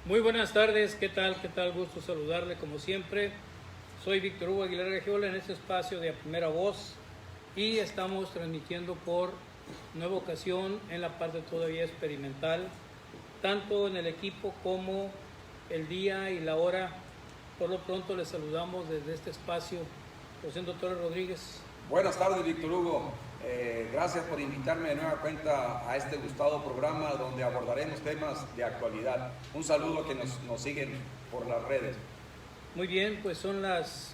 Muy buenas tardes, ¿qué tal? ¿Qué tal? Gusto saludarle como siempre. Soy Víctor Hugo Aguilar Gagiola en este espacio de A Primera Voz y estamos transmitiendo por nueva ocasión en la parte todavía experimental, tanto en el equipo como el día y la hora. Por lo pronto les saludamos desde este espacio, Rosendo Torres Rodríguez. Buenas tardes, Víctor Hugo. Gracias por invitarme de nueva cuenta a este gustado programa donde abordaremos temas de actualidad. Un saludo a quienes nos siguen por las redes. Muy bien, pues son las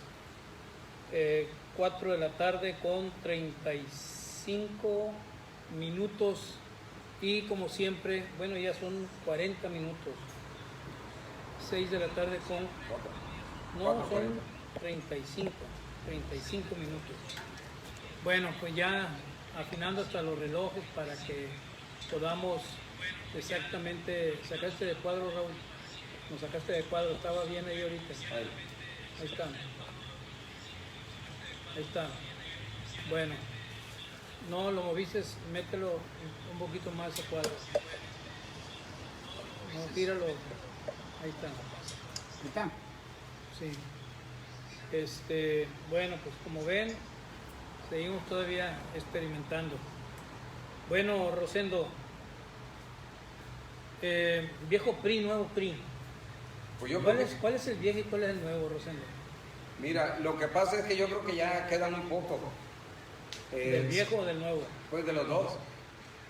4 de la tarde con 35 minutos y como siempre, bueno, ya son 40 minutos. 6 de la tarde con... No, son 35 minutos. Bueno, pues ya afinando hasta los relojes para que podamos exactamente... ¿Sacaste de cuadro, Raúl? Nos sacaste de cuadro, estaba bien ahí ahorita. Ahí está. Ahí está. Bueno, no lo moviste, mételo un poquito más a cuadro. No, tíralo. Ahí está. Ahí está. Sí. Bueno, pues como ven, seguimos todavía experimentando. Bueno, Rosendo, viejo PRI, nuevo PRI. Pues yo ¿Cuál es el viejo y cuál es el nuevo, Rosendo? Mira, lo que pasa es que yo creo que ya queda muy poco. ¿Del viejo o del nuevo? Pues de los dos.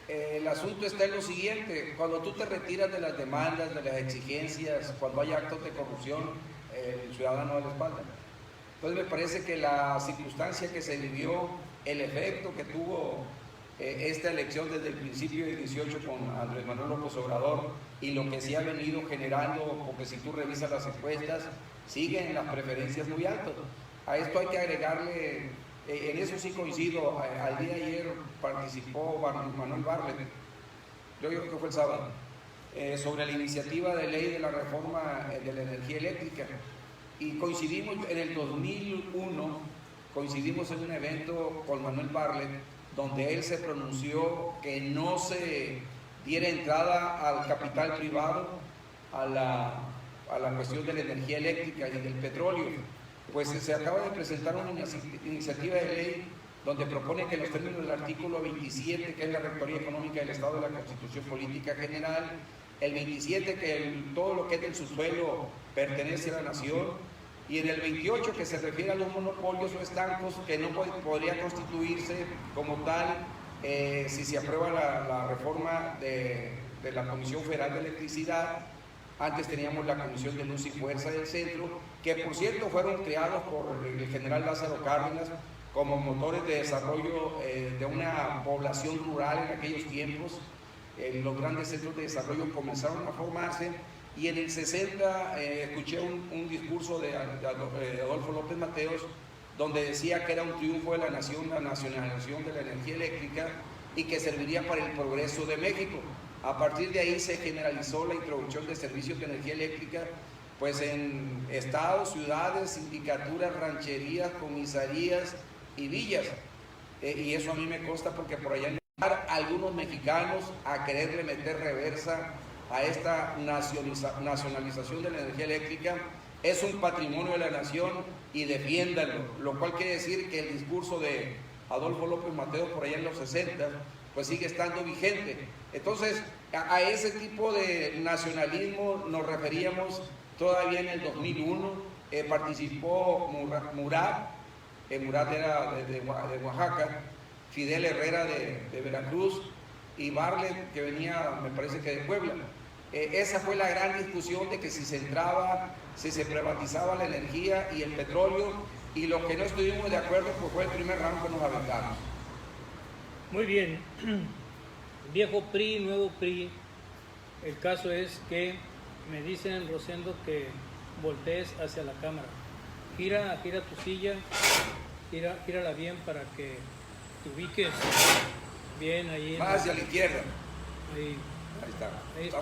El asunto está en lo siguiente: cuando tú te retiras de las demandas, de las exigencias, cuando hay actos de corrupción, el ciudadano da la espalda. Entonces me parece que la circunstancia que se vivió, el efecto que tuvo esta elección desde el principio del 18 con Andrés Manuel López Obrador y lo que se ha venido generando, porque si tú revisas las encuestas, siguen las preferencias muy altas. A esto hay que agregarle, en eso sí coincido, al día de ayer participó Manuel Bartlett, yo creo que fue el sábado, sobre la iniciativa de ley de la reforma de la energía eléctrica. Y coincidimos en el 2001, coincidimos en un evento con Manuel Bartlett, donde él se pronunció que no se diera entrada al capital privado a la cuestión de la energía eléctrica y del petróleo. Pues se acaba de presentar una iniciativa de ley donde propone que en los términos del artículo 27, que es la Rectoría Económica del Estado de la Constitución Política General, el 27, que todo lo que es del subsuelo pertenece a la nación, y en el 28, que se refiere a los monopolios o estancos, que no podría constituirse como tal si se aprueba la reforma de la Comisión Federal de Electricidad. Antes teníamos la Comisión de Luz y Fuerza del Centro, que por cierto fueron creados por el general Lázaro Cárdenas como motores de desarrollo de una población rural en aquellos tiempos. Los grandes centros de desarrollo comenzaron a formarse, y en el 60 escuché un discurso de Adolfo López Mateos, donde decía que era un triunfo de la nación, la nacionalización de la energía eléctrica, y que serviría para el progreso de México. A partir de ahí se generalizó la introducción de servicios de energía eléctrica, pues en estados, ciudades, sindicaturas, rancherías, comisarías y villas. Y eso a mí me consta porque por allá algunos mexicanos a quererle meter reversa a esta nacionalización de la energía eléctrica. Es un patrimonio de la nación y defiéndanlo, lo cual quiere decir que el discurso de Adolfo López Mateos por allá en los 60 pues sigue estando vigente. Entonces a ese tipo de nacionalismo nos referíamos todavía en el 2001. Participó Murat era de Oaxaca, Fidel Herrera de Veracruz, y Bartlett, que venía, me parece que de Puebla. Esa fue la gran discusión de que si se entraba, si se privatizaba la energía y el petróleo, y los que no estuvimos de acuerdo pues fue el primer round que nos aventamos. Muy bien, viejo PRI, nuevo PRI. El caso es que me dicen, Rosendo, que voltees hacia la cámara. Gira tu silla, gírala bien para que te ubiques bien ahí. Más hacia la izquierda. Ahí está.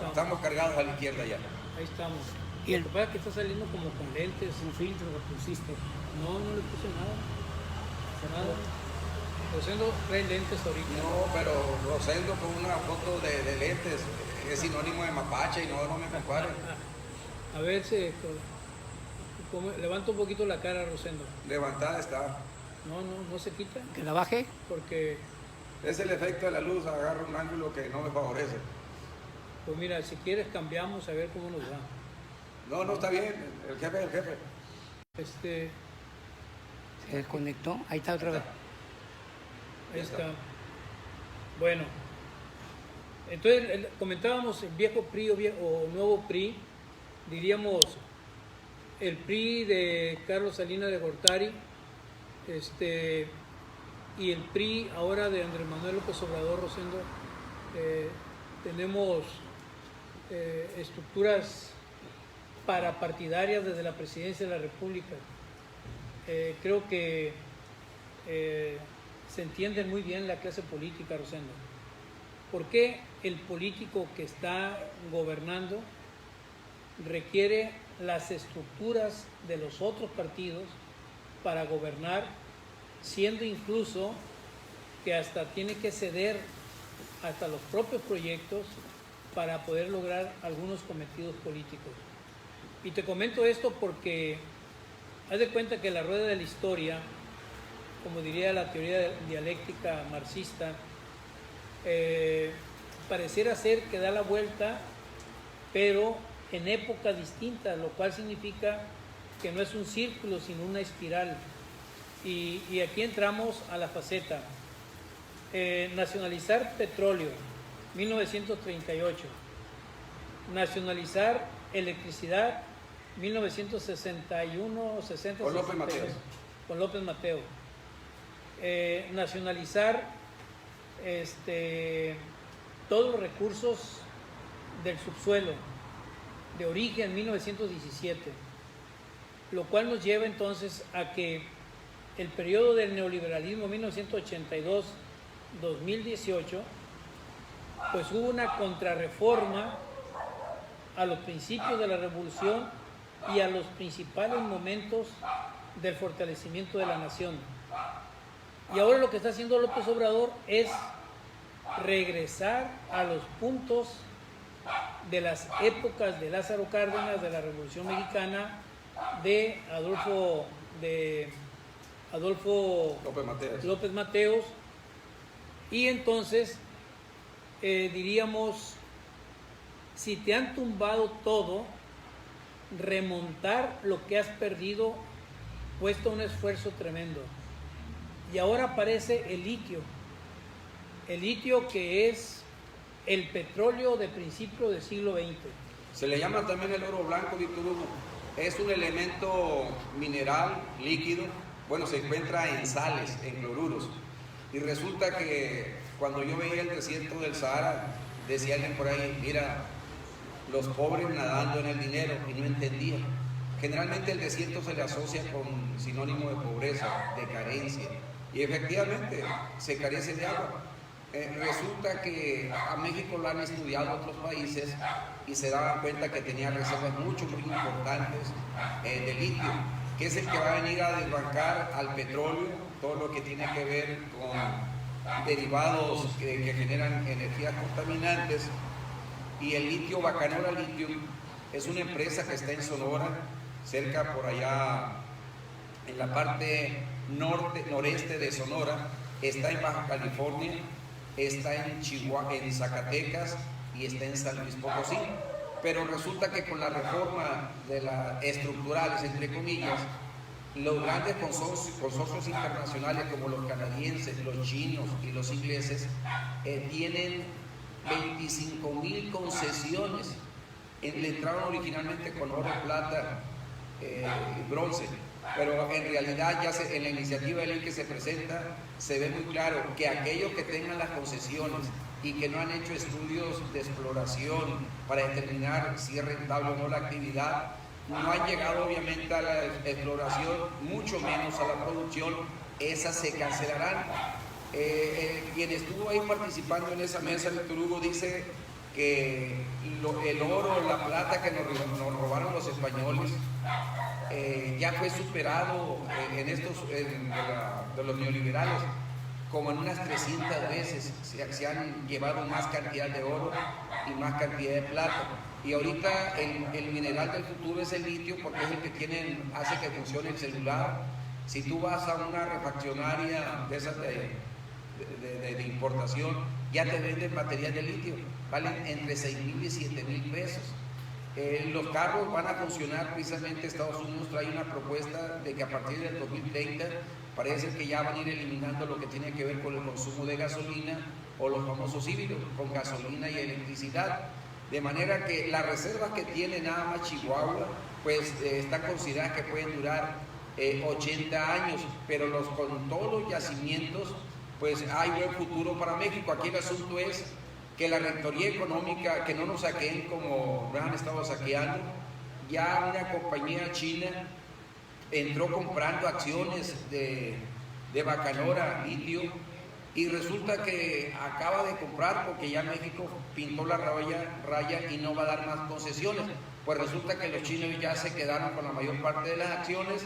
Estamos cargados a la izquierda ya. Ahí estamos. Y el papá que está saliendo como con lentes, un filtro que pusiste. No le puse nada. Rosendo trae lentes ahorita. No, pero Rosendo con una foto de lentes es sinónimo de mapache y no me comparen. A ver, levanta un poquito la cara, Rosendo. Levantada está. No se quita. Que la baje. Porque, Es el efecto de la luz, agarra un ángulo que no me favorece. pues mira, si quieres cambiamos a ver cómo nos va. No, está bien, el jefe. Se desconectó. Ahí está otra vez. Ahí está. Bueno, entonces comentábamos el viejo PRI o nuevo PRI, diríamos el PRI de Carlos Salinas de Gortari, y el PRI ahora de Andrés Manuel López Obrador, Rosendo. Tenemos estructuras parapartidarias desde la Presidencia de la República. Creo que se entiende muy bien la clase política, Rosendo. ¿Por qué el político que está gobernando requiere las estructuras de los otros partidos para gobernar, siendo incluso que hasta tiene que ceder hasta los propios proyectos para poder lograr algunos cometidos políticos? Y te comento esto porque haz de cuenta que la rueda de la historia, como diría la teoría dialéctica marxista, pareciera ser que da la vuelta, pero en épocas distintas, lo cual significa que no es un círculo, sino una espiral. Y aquí entramos a la faceta. Nacionalizar petróleo, 1938. Nacionalizar electricidad, 1961, 60, Con López Mateos. Con López Mateo. Nacionalizar todos los recursos del subsuelo de origen, 1917, lo cual nos lleva entonces a que el periodo del neoliberalismo 1982-2018 pues hubo una contrarreforma a los principios de la revolución y a los principales momentos del fortalecimiento de la nación. Y ahora lo que está haciendo López Obrador es regresar a los puntos de las épocas de Lázaro Cárdenas, de la Revolución Mexicana, de Adolfo López Mateos, y entonces diríamos, si te han tumbado todo, remontar lo que has perdido cuesta un esfuerzo tremendo. Y ahora aparece el litio que es el petróleo de principio del siglo XX. Se le llama también el oro blanco, Víctor Hugo. Es un elemento mineral líquido, bueno, se encuentra en sales, en cloruros. Y resulta que cuando yo veía el desierto del Sahara, decía alguien por ahí, mira, los pobres nadando en el dinero, y no entendía. Generalmente el desierto se le asocia con sinónimo de pobreza, de carencia, y efectivamente se carece de agua. Resulta que a México lo han estudiado otros países y se daban cuenta que tenía reservas muy importantes de litio, que es el que va a venir a desbancar al petróleo, todo lo que tiene que ver con derivados que generan energías contaminantes. Y el litio, Bacanora Lithium, es una empresa que está en Sonora, cerca por allá en la parte noreste de Sonora, está en Baja California, está en Chihuahua, en Zacatecas y está en San Luis Potosí. Pero resulta que con la reforma de las estructurales, entre comillas, los grandes consorcios internacionales como los canadienses, los chinos y los ingleses tienen 25,000 concesiones. Le entraron originalmente con oro, plata y bronce, pero en realidad ya en la iniciativa de ley que se presenta se ve muy claro que aquellos que tengan las concesiones y que no han hecho estudios de exploración para determinar si es rentable o no la actividad, no han llegado obviamente a la exploración, mucho menos a la producción, esas se cancelarán. Quien estuvo ahí participando en esa mesa, Víctor Hugo, dice que el oro, la plata que nos robaron los españoles ya fue superado de los neoliberales. como en unas 300 veces se han llevado más cantidad de oro y más cantidad de plata. Y ahorita el mineral del futuro es el litio, porque es el que hace que funcione el celular. Si tú vas a una refaccionaria de esas de importación, ya te venden baterías de litio, valen entre 6,000 y 7,000 pesos. Los carros van a funcionar, precisamente Estados Unidos trae una propuesta de que a partir del 2030 parece que ya van a ir eliminando lo que tiene que ver con el consumo de gasolina o los famosos híbridos, con gasolina y electricidad. De manera que las reservas que tiene nada más Chihuahua, pues están consideradas que pueden durar 80 años, pero con todos los yacimientos, pues hay buen futuro para México. Aquí el asunto es que la rectoría económica, que no nos saqueen como nos han estado saqueando. Ya una compañía china entró comprando acciones de Bacanora Litio, y resulta que acaba de comprar porque ya México pintó la raya y no va a dar más concesiones. Pues resulta que los chinos ya se quedaron con la mayor parte de las acciones.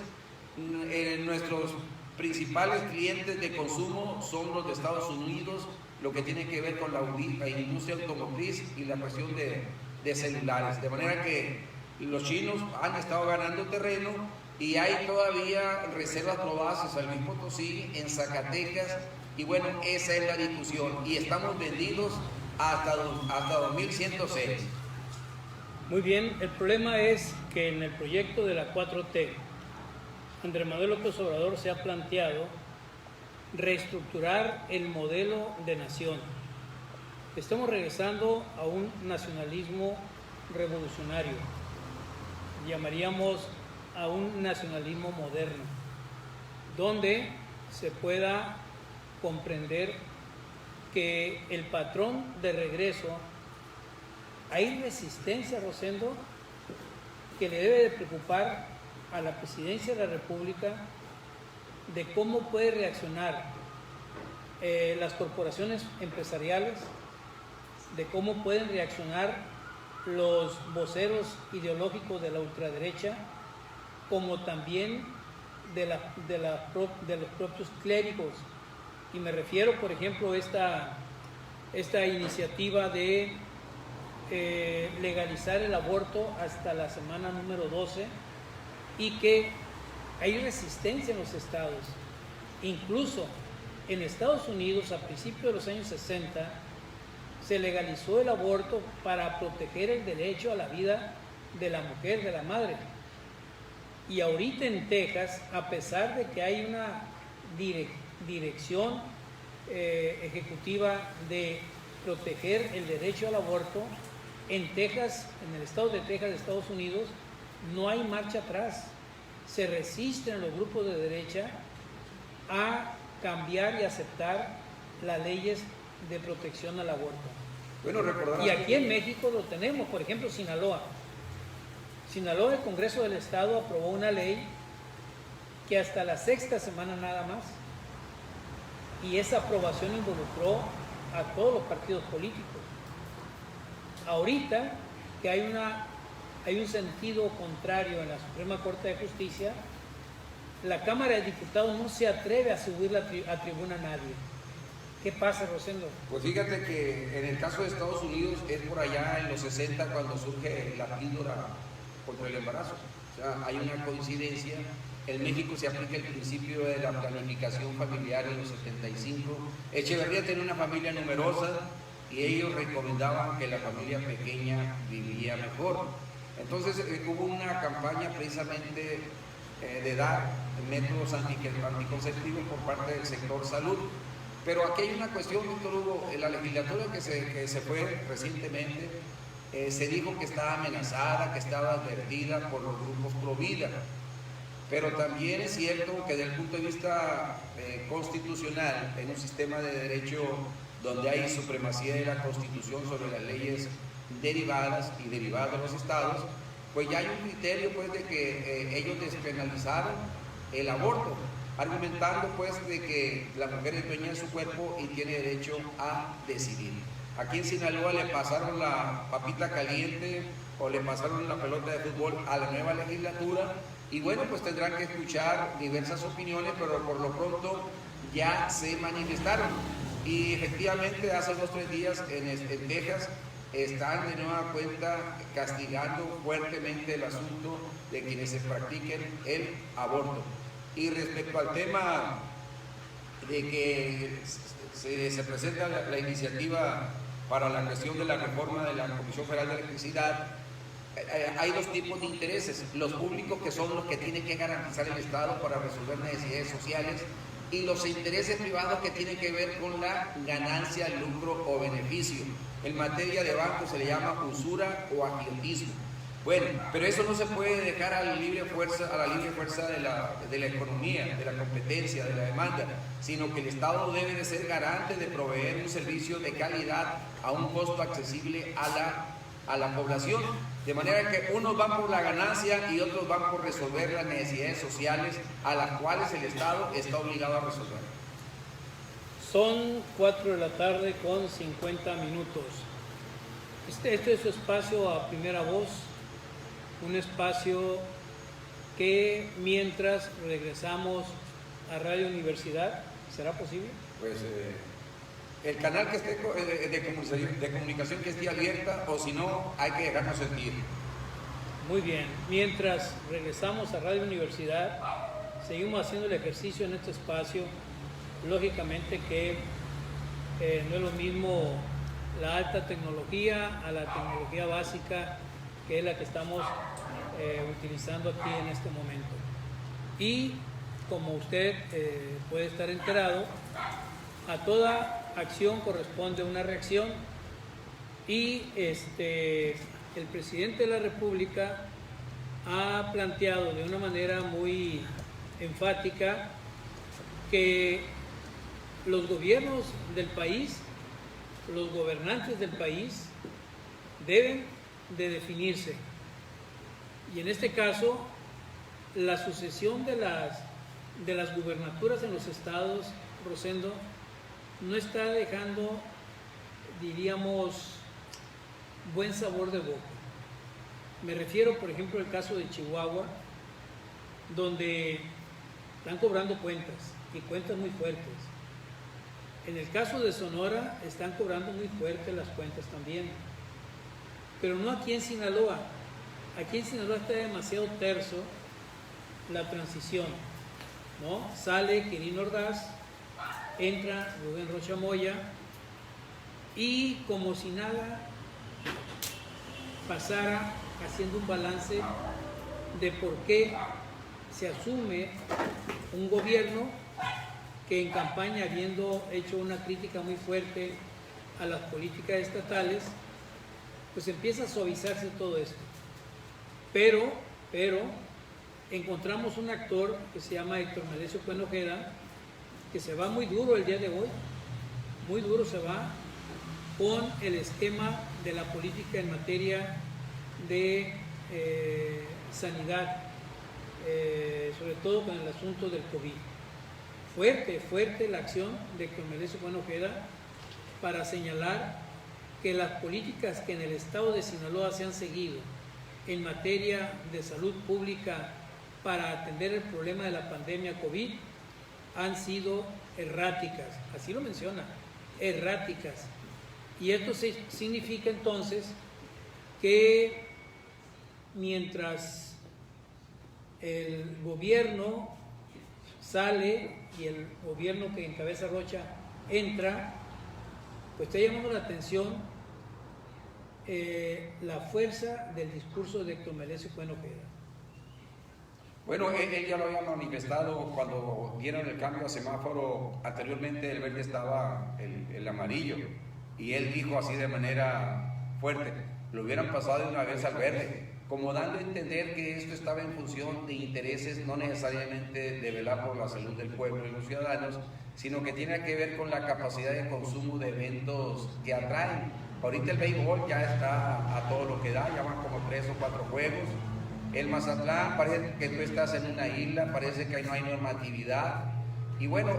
Nuestros principales clientes de consumo son los de Estados Unidos, lo que tiene que ver con la industria automotriz y la cuestión de celulares. De manera que los chinos han estado ganando terreno y hay todavía reservas probadas en San Luis Potosí, en Zacatecas, y bueno, esa es la discusión. Y estamos vendidos hasta 2106. Muy bien, el problema es que en el proyecto de la 4T, Andrés Manuel López Obrador se ha planteado reestructurar el modelo de nación. Estamos regresando a un nacionalismo revolucionario, llamaríamos a un nacionalismo moderno, donde se pueda comprender que el patrón de regreso, hay resistencia, Rosendo, que le debe de preocupar a la presidencia de la República de cómo puede reaccionar las corporaciones empresariales, de cómo pueden reaccionar los voceros ideológicos de la ultraderecha, como también de los propios clérigos. Y me refiero, por ejemplo, a esta iniciativa de legalizar el aborto hasta la semana número 12, y que hay resistencia en los estados. Incluso en Estados Unidos, a principios de los años 60, se legalizó el aborto para proteger el derecho a la vida de la mujer, de la madre. Y ahorita en Texas, a pesar de que hay una dirección ejecutiva de proteger el derecho al aborto, en Texas, en el estado de Texas de Estados Unidos, no hay marcha atrás. Se resisten los grupos de derecha a cambiar y aceptar las leyes de protección al aborto. Bueno, y aquí en México lo tenemos, por ejemplo, Sinaloa. Sinaloa, el Congreso del Estado aprobó una ley que hasta la 6ª semana nada más, y esa aprobación involucró a todos los partidos políticos. Ahorita que hay un sentido contrario en la Suprema Corte de Justicia, la Cámara de Diputados no se atreve a subir a tribuna a nadie. ¿Qué pasa, Rosendo? Pues fíjate que en el caso de Estados Unidos es por allá en los 60 cuando surge la píldora contra el embarazo. O sea, hay una coincidencia. En México se aplica el principio de la planificación familiar en los 75. Echeverría tenía una familia numerosa y ellos recomendaban que la familia pequeña vivía mejor. Entonces hubo una campaña precisamente de dar métodos anticonceptivos por parte del sector salud. Pero aquí hay una cuestión, Víctor Hugo, en la legislatura que se fue recientemente, se dijo que estaba amenazada, que estaba advertida por los grupos pro vida. Pero también es cierto que desde el punto de vista constitucional, en un sistema de derecho donde hay supremacía de la Constitución sobre las leyes derivadas y derivadas de los estados, pues ya hay un criterio pues de que ellos despenalizaron el aborto, argumentando pues de que la mujer es dueña de su cuerpo y tiene derecho a decidir. Aquí en Sinaloa le pasaron la papita caliente o le pasaron la pelota de fútbol a la nueva legislatura, y bueno, pues tendrán que escuchar diversas opiniones, pero por lo pronto ya se manifestaron. Y efectivamente hace 2 o 3 días en Texas están de nueva cuenta castigando fuertemente el asunto de quienes se practiquen el aborto. Y respecto al tema de que se presenta la iniciativa para la creación de la reforma de la Comisión Federal de Electricidad, hay 2 tipos de intereses: los públicos, que son los que tiene que garantizar el Estado para resolver necesidades sociales, y los intereses privados, que tienen que ver con la ganancia, lucro o beneficio. En materia de banco se le llama usura o agiotismo. Bueno, pero eso no se puede dejar a la libre fuerza de la economía, de la competencia, de la demanda, sino que el Estado debe de ser garante de proveer un servicio de calidad a un costo accesible a la población, de manera que unos van por la ganancia y otros van por resolver las necesidades sociales a las cuales el Estado está obligado a resolver. Son 4 de la tarde con 50 minutos. Este es su espacio a primera voz, un espacio que mientras regresamos a Radio Universidad, ¿será posible? Pues el canal que esté de comunicación que esté abierta, o si no, hay que dejarnos sentir. Muy bien, mientras regresamos a Radio Universidad, seguimos haciendo el ejercicio en este espacio. Lógicamente que no es lo mismo la alta tecnología a la tecnología básica, que es la que estamos utilizando aquí en este momento. Y como usted puede estar enterado, a toda acción corresponde una reacción, y el presidente de la República ha planteado de una manera muy enfática que los gobiernos del país, los gobernantes del país, deben de definirse. Y en este caso, la sucesión de las gubernaturas en los estados, Rosendo, no está dejando, diríamos, buen sabor de boca. Me refiero, por ejemplo, al caso de Chihuahua, donde están cobrando cuentas, y cuentas muy fuertes. En el caso de Sonora están cobrando muy fuertes las cuentas también, pero no aquí en Sinaloa. Aquí en Sinaloa está demasiado terso la transición, ¿no? Sale Quirino Ordaz, entra Rubén Rocha Moya, y como si nada pasara, haciendo un balance de por qué se asume un gobierno que en campaña, habiendo hecho una crítica muy fuerte a las políticas estatales, pues empieza a suavizarse todo esto. Pero encontramos un actor que se llama Héctor Melesio Cuen Ojeda, que se va muy duro el día de hoy, muy duro se va con el esquema de la política en materia de sanidad, sobre todo con el asunto del COVID. Fuerte la acción de Héctor Melesio Cuen Ojeda para señalar que las políticas que en el estado de Sinaloa se han seguido en materia de salud pública para atender el problema de la pandemia COVID han sido erráticas, así lo menciona, erráticas. Y esto significa entonces que mientras el gobierno sale y el gobierno que encabeza Rocha entra, pues está llamando la atención la fuerza del discurso de Héctor Melesio Cuen Ojeda. Bueno, él ya lo había manifestado cuando dieron el cambio a semáforo. Anteriormente el verde estaba el amarillo, y él dijo así de manera fuerte: lo hubieran pasado de una vez al verde, como dando a entender que esto estaba en función de intereses no necesariamente de velar por la salud del pueblo y los ciudadanos, sino que tiene que ver con la capacidad de consumo de eventos que atraen. Ahorita el béisbol ya está a todo lo que da, ya van como 3 o 4 juegos. El Mazatlán, parece que tú estás en una isla, parece que no hay normatividad. Y bueno,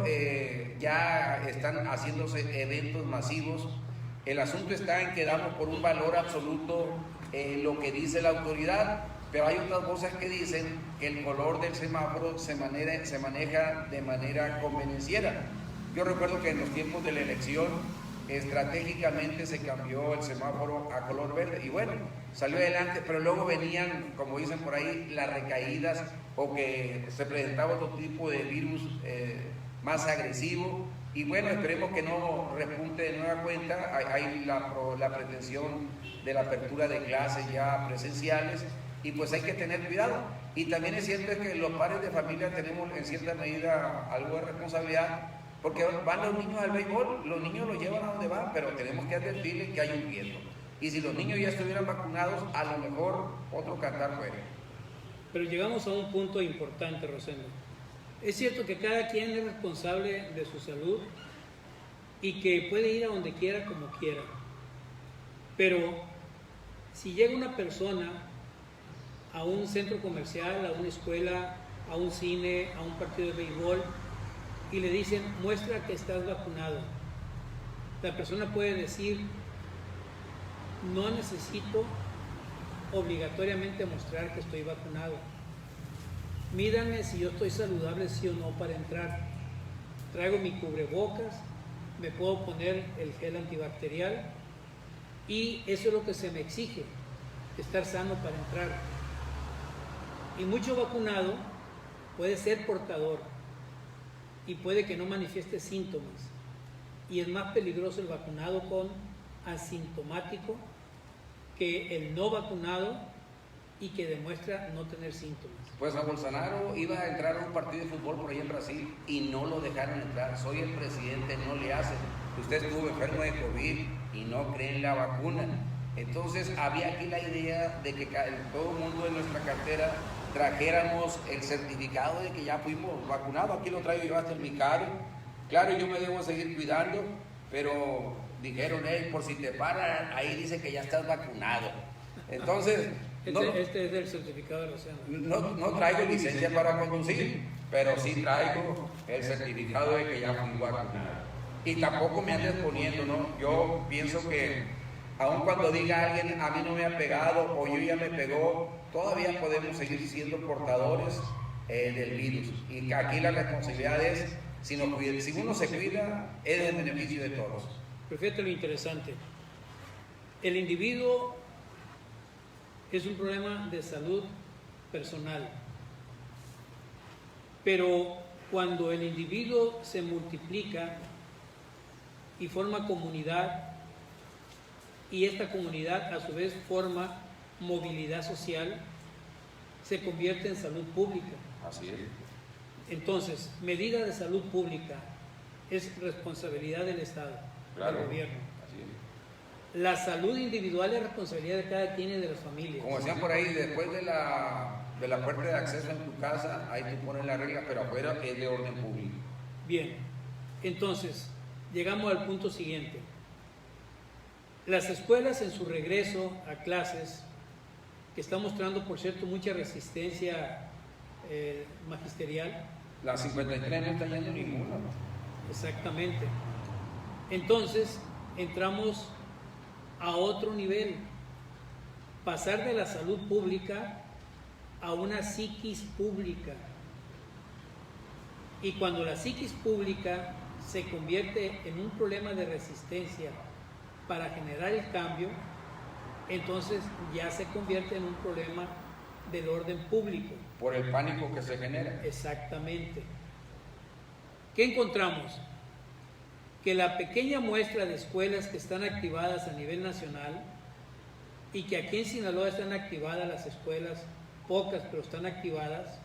ya están haciéndose eventos masivos. El asunto está en que damos por un valor absoluto lo que dice la autoridad, pero hay otras voces que dicen que el color del semáforo se maneja de manera convenenciera. Yo recuerdo que en los tiempos de la elección estratégicamente se cambió el semáforo a color verde y bueno, salió adelante, pero luego venían, como dicen por ahí, las recaídas o que se presentaba otro tipo de virus más agresivo y bueno, esperemos que no repunte de nueva cuenta. Hay la pretensión de la apertura de clases ya presenciales y pues hay que tener cuidado. Y también es cierto que los padres de familia tenemos en cierta medida algo de responsabilidad, porque van los niños al béisbol, los niños los llevan a donde van, pero tenemos que advertirles que hay un riesgo. Y si los niños ya estuvieran vacunados, a lo mejor otro cantar fuera. Pero llegamos a un punto importante, Rosendo. Es cierto que cada quien es responsable de su salud y que puede ir a donde quiera, como quiera. Pero si llega una persona a un centro comercial, a una escuela, a un cine, a un partido de béisbol y le dicen, muestra que estás vacunado, la persona puede decir, no necesito obligatoriamente mostrar que estoy vacunado. Mídanme si yo estoy saludable, sí o no, para entrar. Traigo mi cubrebocas, me puedo poner el gel antibacterial y eso es lo que se me exige, estar sano para entrar. Y mucho vacunado puede ser portador y puede que no manifieste síntomas. Y es más peligroso el vacunado con asintomático que el no vacunado y que demuestra no tener síntomas. Pues a Bolsonaro iba a entrar a un partido de fútbol por ahí en Brasil y no lo dejaron entrar. Soy el presidente, no le hacen. Usted estuvo enfermo de COVID y no cree en la vacuna. Entonces había aquí la idea de que todo el mundo de nuestra cartera trajéramos el certificado de que ya fuimos vacunados. Aquí lo traigo yo hasta en mi carro. Claro, yo me debo seguir cuidando, pero dijeron, por si te paran, ahí dice que ya estás vacunado. Entonces, este es el certificado de Rosendo. No traigo licencia para conducir, pero sí traigo el certificado de que ya fui vacunado. Y tampoco me andes poniendo, ¿no? Yo pienso que aun cuando diga alguien, a mí no me ha pegado o yo ya me pegó, todavía podemos seguir siendo portadores del virus. Y aquí la responsabilidad es, si uno se cuida, es en beneficio de todos. Pero fíjate lo interesante. El individuo es un problema de salud personal. Pero cuando el individuo se multiplica y forma comunidad, y esta comunidad a su vez forma movilidad social, se convierte en salud pública. Así es. Entonces, medida de salud pública es responsabilidad del Estado, Claro, del gobierno. así es. La salud individual es responsabilidad de cada quien y de las familias. Como decían por ahí, después de la puerta de acceso en tu casa, ahí tú pones la regla, pero afuera es de orden público. Bien, entonces, llegamos al punto siguiente. Las escuelas en su regreso a clases, que están mostrando, por cierto, mucha resistencia magisterial. La 53 no está yendo ninguna. Exactamente. Entonces, entramos a otro nivel. Pasar de la salud pública a una psiquis pública. Y cuando la psiquis pública se convierte en un problema de resistencia para generar el cambio, entonces ya se convierte en un problema del orden público. Por el pánico que se genera. Exactamente. ¿Qué encontramos? Que la pequeña muestra de escuelas que están activadas a nivel nacional y que aquí en Sinaloa están activadas las escuelas, pocas pero están activadas,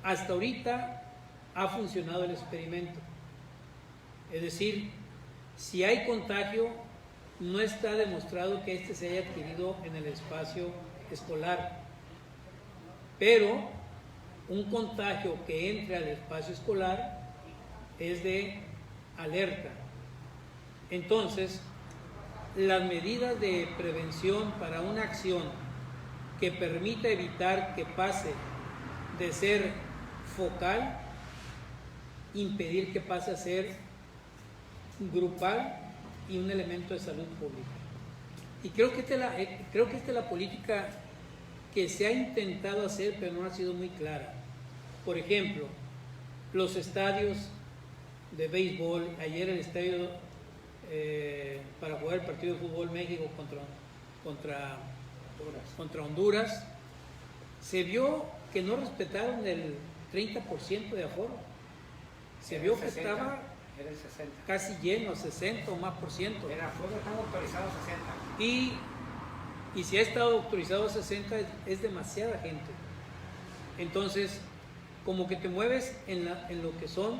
hasta ahorita ha funcionado el experimento. Es decir, si hay contagio, no está demostrado que este se haya adquirido en el espacio escolar, pero un contagio que entre al espacio escolar es de alerta. Entonces, las medidas de prevención para una acción que permita evitar que pase de ser focal, impedir que pase a ser grupal y un elemento de salud pública. Y creo que esta es la política que se ha intentado hacer, pero no ha sido muy clara. Por ejemplo, los estadios de béisbol, ayer el estadio para jugar el partido de fútbol México contra Honduras, se vio que no respetaron el 30% de aforo. Se vio que estaba Era el 60. casi lleno, 60 o más por ciento. El aforo estaba autorizado a 60. Y si ha estado autorizado a 60 es demasiada gente. Entonces, como que te mueves en lo que son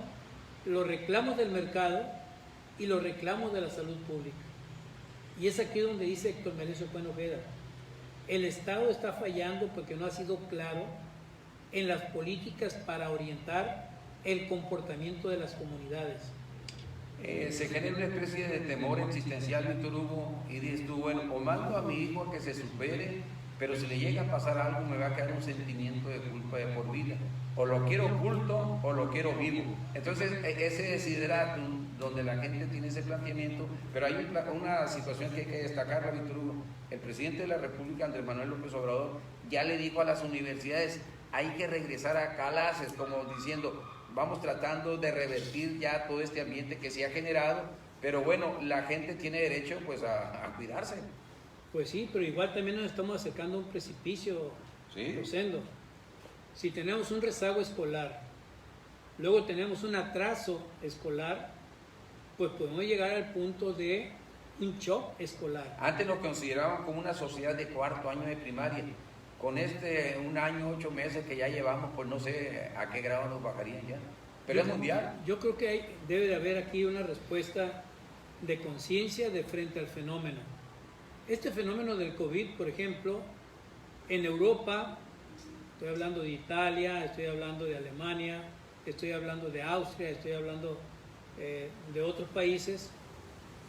los reclamos del mercado y los reclamos de la salud pública. Y es aquí donde dice Héctor Melencio Bueno Ojeda, el Estado está fallando porque no ha sido claro en las políticas para orientar el comportamiento de las comunidades. Se genera una especie de temor existencial, Víctor Hugo, y dices tú, bueno, o mando a mi hijo a que se supere, pero si le llega a pasar algo me va a quedar un sentimiento de culpa de por vida. O lo quiero oculto o lo quiero vivo. Entonces, ese desiderátum donde la gente tiene ese planteamiento, pero hay una situación que hay que destacar, Víctor Hugo. El presidente de la República, Andrés Manuel López Obrador, ya le dijo a las universidades, hay que regresar a clases, como diciendo, vamos tratando de revertir ya todo este ambiente que se ha generado, pero bueno, la gente tiene derecho pues a cuidarse. Pues sí, pero igual también nos estamos acercando a un precipicio, Sí. Rosendo. Si tenemos un rezago escolar, luego tenemos un atraso escolar, pues podemos llegar al punto de un shock escolar. Antes nos consideraban como una sociedad de cuarto año de primaria. Con un año, 8 meses que ya llevamos, pues no sé a qué grado nos bajarían ya. Pero es mundial. Yo creo que debe de haber aquí una respuesta de conciencia de frente al fenómeno. Este fenómeno del COVID, por ejemplo, en Europa, estoy hablando de Italia, estoy hablando de Alemania, estoy hablando de Austria, estoy hablando de otros países,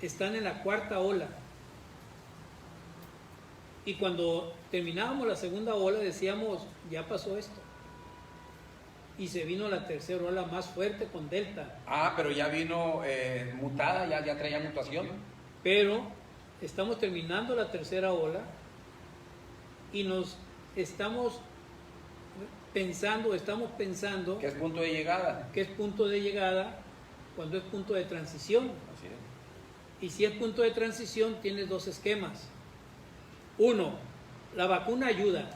están en la cuarta ola. Y cuando terminábamos la segunda ola decíamos, ya pasó esto. Y se vino la tercera ola más fuerte con Delta. Ah, pero ya vino mutada, ya traía mutación. Pero estamos terminando la tercera ola y nos estamos pensando Que es punto de llegada. que es punto de llegada cuando es punto de transición. Así es. Y si es punto de transición, tienes dos esquemas. Uno, la vacuna ayuda.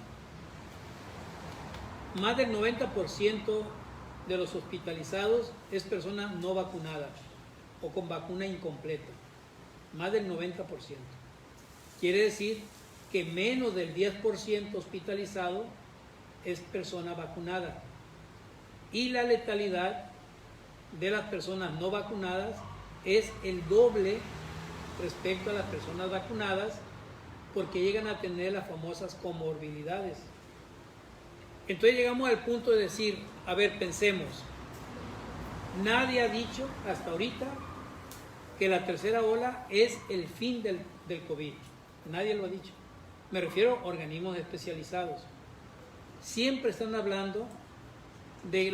Más del 90% de los hospitalizados es persona no vacunada o con vacuna incompleta. Más del 90%. Quiere decir que menos del 10% hospitalizado es persona vacunada. Y la letalidad de las personas no vacunadas es el doble respecto a las personas vacunadas, porque llegan a tener las famosas comorbilidades. Entonces llegamos al punto de decir, a ver, pensemos, nadie ha dicho hasta ahorita que la tercera ola es el fin del COVID. Nadie lo ha dicho. Me refiero a organismos especializados. Siempre están hablando de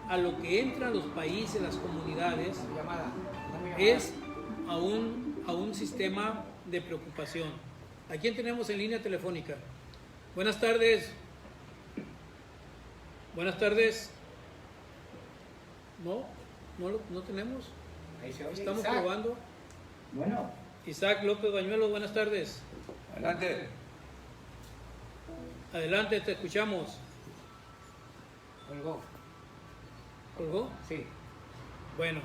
a lo que entran los países, las comunidades, es a un sistema de preocupación. ¿A quién tenemos en línea telefónica? Buenas tardes. Buenas tardes. No tenemos. Estamos Isaac. probando. Bueno, Isaac López Bañuelos, buenas tardes. Adelante. Adelante, te escuchamos. colgó. ¿Colgó? Sí. Bueno,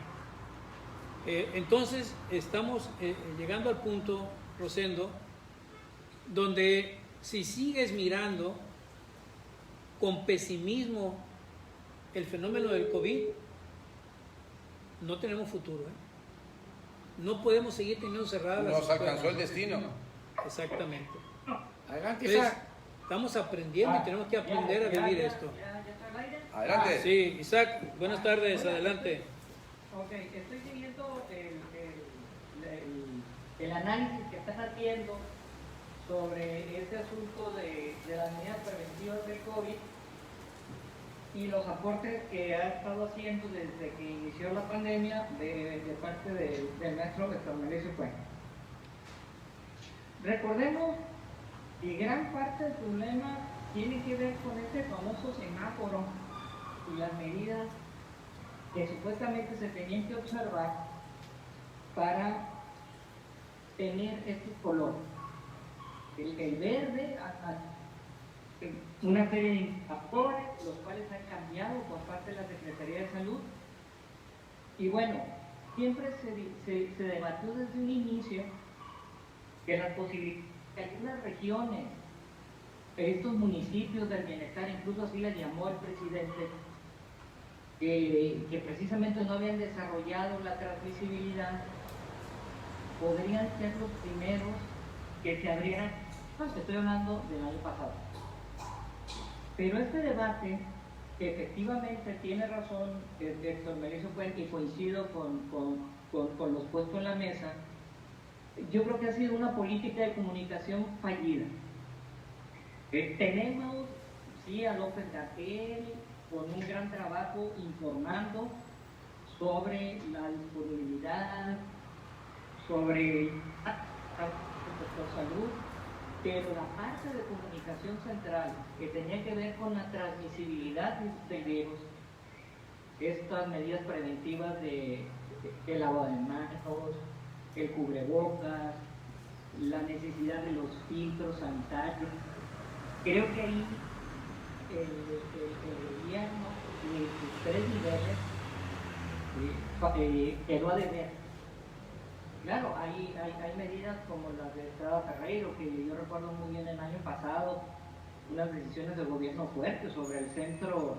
entonces estamos llegando al punto, Rosendo, donde si sigues mirando con pesimismo el fenómeno del COVID, no tenemos futuro. No podemos seguir teniendo cerradas las Nos alcanzó escuelas. el destino. Exactamente. Adelante, Entonces, Isaac. estamos aprendiendo y tenemos que aprender a vivir esto. Adelante. Sí, Isaac, buenas tardes, adelante. Ok, estoy siguiendo el análisis que están haciendo sobre este asunto de las medidas preventivas del COVID y los aportes que ha estado haciendo desde que inició la pandemia de parte del maestro Héctor Melencio Bueno. Recordemos que gran parte del problema tiene que ver con ese famoso semáforo y las medidas que supuestamente se tenían que observar para tener estos colores. El verde, una serie de factores, los cuales han cambiado por parte de la Secretaría de Salud. Y bueno, siempre se debatió desde un inicio que las posibilidades de algunas regiones, estos municipios del bienestar, incluso así les llamó el presidente, que precisamente no habían desarrollado la transmisibilidad, podrían ser los primeros que se abrieran. Pues estoy hablando del año pasado. Pero este debate, efectivamente, tiene razón Héctor Melesio Puente, y coincido con los puestos en la mesa. Yo creo que ha sido una política de comunicación fallida. Tenemos, sí, a López-Gatell con un gran trabajo informando sobre la disponibilidad, sobre el sector salud, pero la parte de comunicación central que tenía que ver con la transmisibilidad del virus, estas medidas preventivas de lavado de manos, el cubrebocas, la necesidad de los filtros sanitarios, creo que ahí el gobierno de sus tres niveles quedó a deber. Claro, hay medidas como las de Estrada Ferreiro, que yo recuerdo muy bien el año pasado, unas decisiones del gobierno fuertes sobre el centro,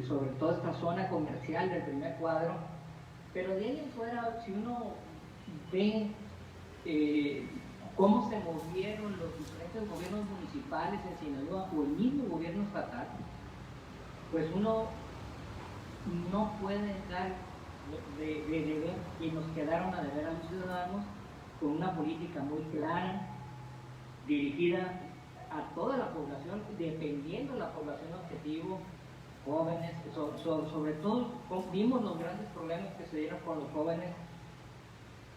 sobre toda esta zona comercial del primer cuadro, pero de ahí en fuera, si uno ve cómo se movieron los diferentes gobiernos municipales en Sinaloa o el mismo gobierno estatal, pues uno no puede dar de deber, y nos quedaron a deber a los ciudadanos con una política muy clara, dirigida a toda la población, dependiendo de la población objetivo, jóvenes, sobre todo vimos los grandes problemas que se dieron con los jóvenes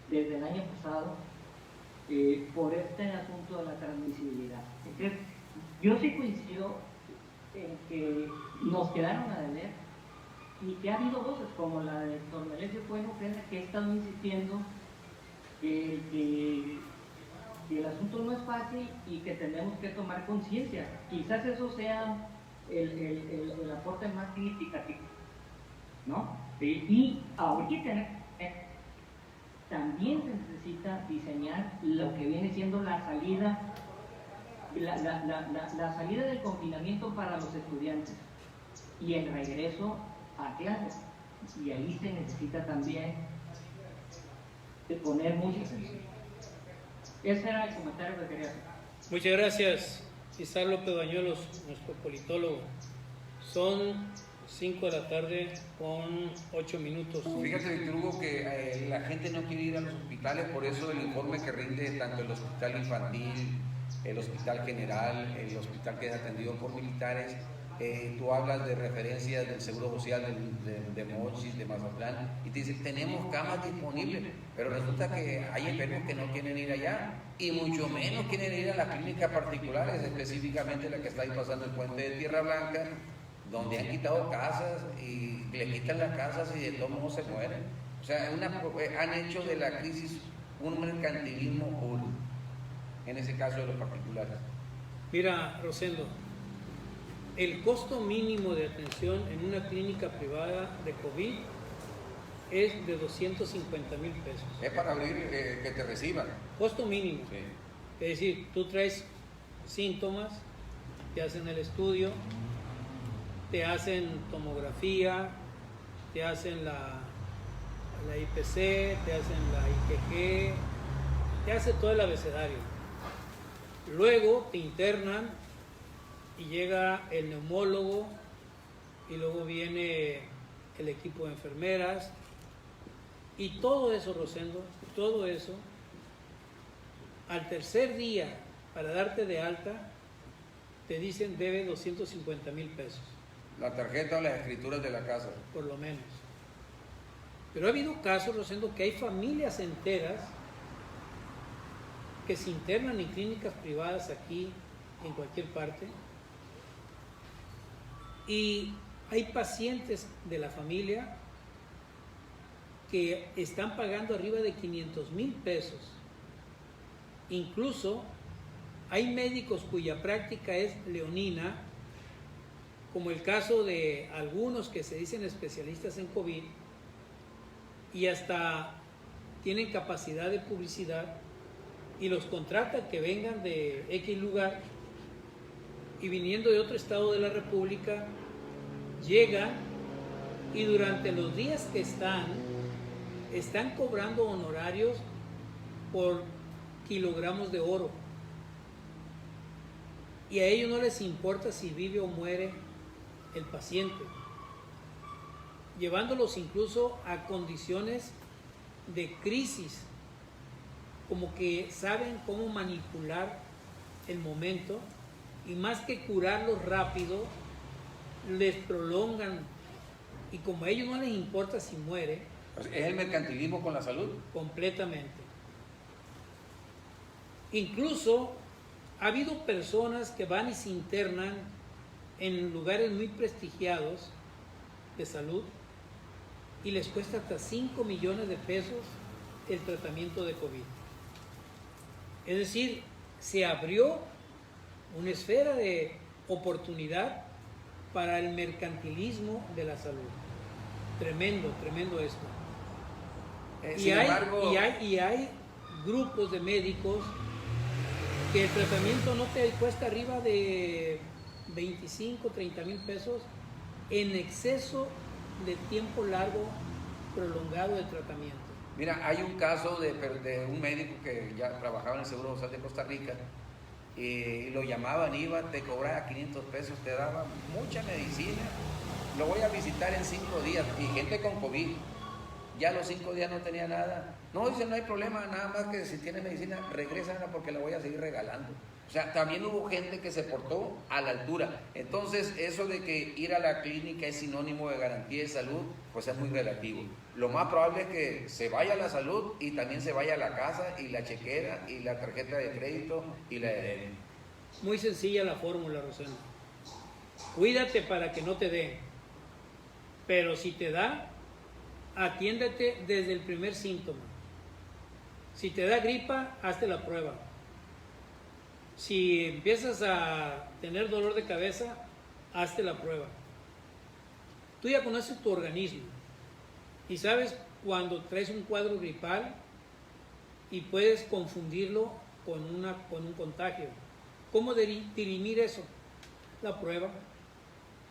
desde el año pasado por este asunto de la transmisibilidad. Entonces, yo sí coincido en que nos quedaron a deber, y que ha habido voces como la de Héctor Melesio Puente, que ha estado insistiendo que el asunto no es fácil y que tenemos que tomar conciencia. Quizás eso sea el aporte más significativo, ¿no? Y ahorita también se necesita diseñar lo que viene siendo la salida, la salida del confinamiento para los estudiantes y el regreso a clases, y ahí se necesita también de poner mucha atención. Ese era el comentario que quería hacer. Muchas gracias, Isaac López Bañuelos, nuestro politólogo. Son 5 de la tarde con 8 minutos. Fíjate, Víctor Hugo, que la gente no quiere ir a los hospitales, por eso el informe que rinde tanto el hospital infantil, el hospital general, el hospital que es atendido por militares. Tú hablas de referencias del Seguro Social de Mochis, de Mazatlán, y te dicen, tenemos camas disponibles, pero resulta que hay enfermos que no quieren ir allá, y mucho menos quieren ir a las clínicas particulares, específicamente la que está ahí pasando el puente de Tierra Blanca, donde han quitado casas, y le quitan las casas y de todos modos se mueren. O sea, han hecho de la crisis un mercantilismo puro, en ese caso de los particulares. Mira, Rosendo, el costo mínimo de atención en una clínica privada de COVID es de 250,000 pesos. Es para abrir, que te reciban. Costo mínimo. Sí. Es decir, tú traes síntomas, te hacen el estudio, te hacen tomografía, te hacen la IPC, te hacen la IgG, te hace todo el abecedario. Luego te internan y llega el neumólogo, y luego viene el equipo de enfermeras, y todo eso, Rosendo, todo eso, al tercer día, para darte de alta, te dicen debe 250,000 pesos. La tarjeta o las escrituras de la casa. Por lo menos. Pero ha habido casos, Rosendo, que hay familias enteras que se internan en clínicas privadas aquí, en cualquier parte, y hay pacientes de la familia que están pagando arriba de 500,000 pesos. Incluso hay médicos cuya práctica es leonina, como el caso de algunos que se dicen especialistas en COVID y hasta tienen capacidad de publicidad y los contratan que vengan de X lugar y viniendo de otro estado de la República, llegan y durante los días que están cobrando honorarios por kilogramos de oro. Y a ellos no les importa si vive o muere el paciente, llevándolos incluso a condiciones de crisis, como que saben cómo manipular el momento y más que curarlos rápido, les prolongan, y como a ellos no les importa si muere. ¿Es el mercantilismo con la salud? Completamente. Incluso ha habido personas que van y se internan en lugares muy prestigiados de salud y les cuesta hasta 5 millones de pesos el tratamiento de COVID. Es decir, se abrió una esfera de oportunidad para el mercantilismo de la salud. Tremendo, tremendo esto. Y hay grupos de médicos que el tratamiento no te cuesta arriba de 25, 30 mil pesos en exceso de tiempo largo, prolongado de tratamiento. Mira, hay un caso de un médico que ya trabajaba en el Seguro Social de Costa Rica y lo llamaban, iba, te cobraba 500 pesos, te daba mucha medicina, lo voy a visitar en 5 días, y gente con COVID, ya los 5 días no tenía nada. No, dice, no hay problema, nada más que si tiene medicina, regrésala porque la voy a seguir regalando. O sea, también hubo gente que se portó a la altura. Entonces, eso de que ir a la clínica es sinónimo de garantía de salud, pues es muy relativo. Lo más probable es que se vaya a la salud y también se vaya a la casa y la chequera y la tarjeta de crédito y la de... Muy sencilla la fórmula, Rosendo. Cuídate para que no te dé. Pero si te da, atiéndete desde el primer síntoma. Si te da gripa, hazte la prueba. Si empiezas a tener dolor de cabeza, hazte la prueba. Tú ya conoces tu organismo y sabes cuando traes un cuadro gripal y puedes confundirlo con un contagio. ¿Cómo dirimir eso? La prueba.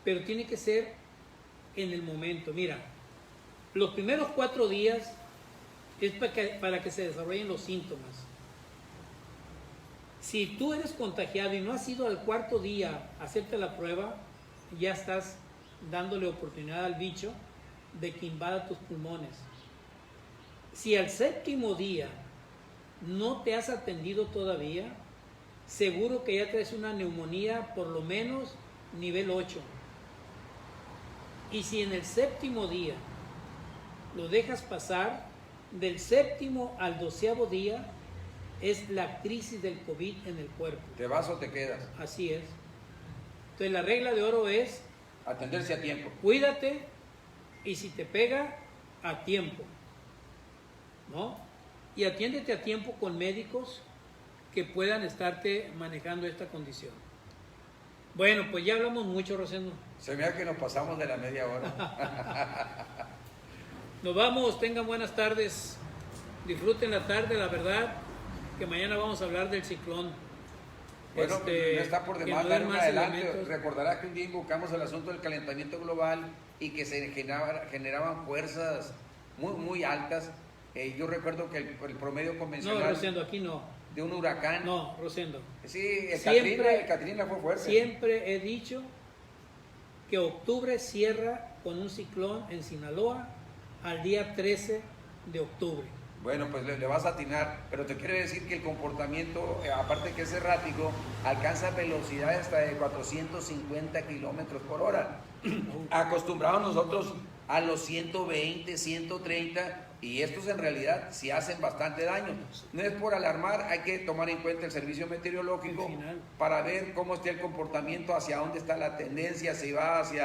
Pero tiene que ser en el momento. Mira, los primeros 4 días es para que se desarrollen los síntomas. Si tú eres contagiado y no has ido al 4.º día a hacerte la prueba, ya estás dándole oportunidad al bicho de que invada tus pulmones. Si al 7.º día no te has atendido todavía, seguro que ya traes una neumonía por lo menos nivel 8. Y si en el 7.º día lo dejas pasar, del 7.º al 12.º día es la crisis del COVID en el cuerpo. ¿Te vas o te quedas? Así es. Entonces la regla de oro es atenderse a tiempo. Cuídate y si te pega, a tiempo, ¿no? Y atiéndete a tiempo con médicos que puedan estarte manejando esta condición. Bueno, pues ya hablamos mucho, Rosendo. Se vea que nos pasamos de la media hora. Nos vamos, tengan buenas tardes. Disfruten la tarde, la verdad que mañana vamos a hablar del ciclón. Bueno, no está por demás dar un adelante. elementos. Recordará que un día invocamos el asunto del calentamiento global y que se generaban fuerzas muy, muy altas. Yo recuerdo que el promedio convencional... No, Rosendo, aquí no. De un huracán. No, Rosendo. Sí, Siempre, el Katrina fue fuerte. Siempre he dicho que octubre cierra con un ciclón en Sinaloa al día 13 de octubre. Bueno, pues le vas a atinar, pero te quiero decir que el comportamiento, aparte que es errático, alcanza velocidades hasta de 450 kilómetros por hora. Acostumbrados nosotros a los 120, 130, y estos en realidad sí hacen bastante daño. No es por alarmar, hay que tomar en cuenta el servicio meteorológico para ver cómo está el comportamiento, hacia dónde está la tendencia, si va hacia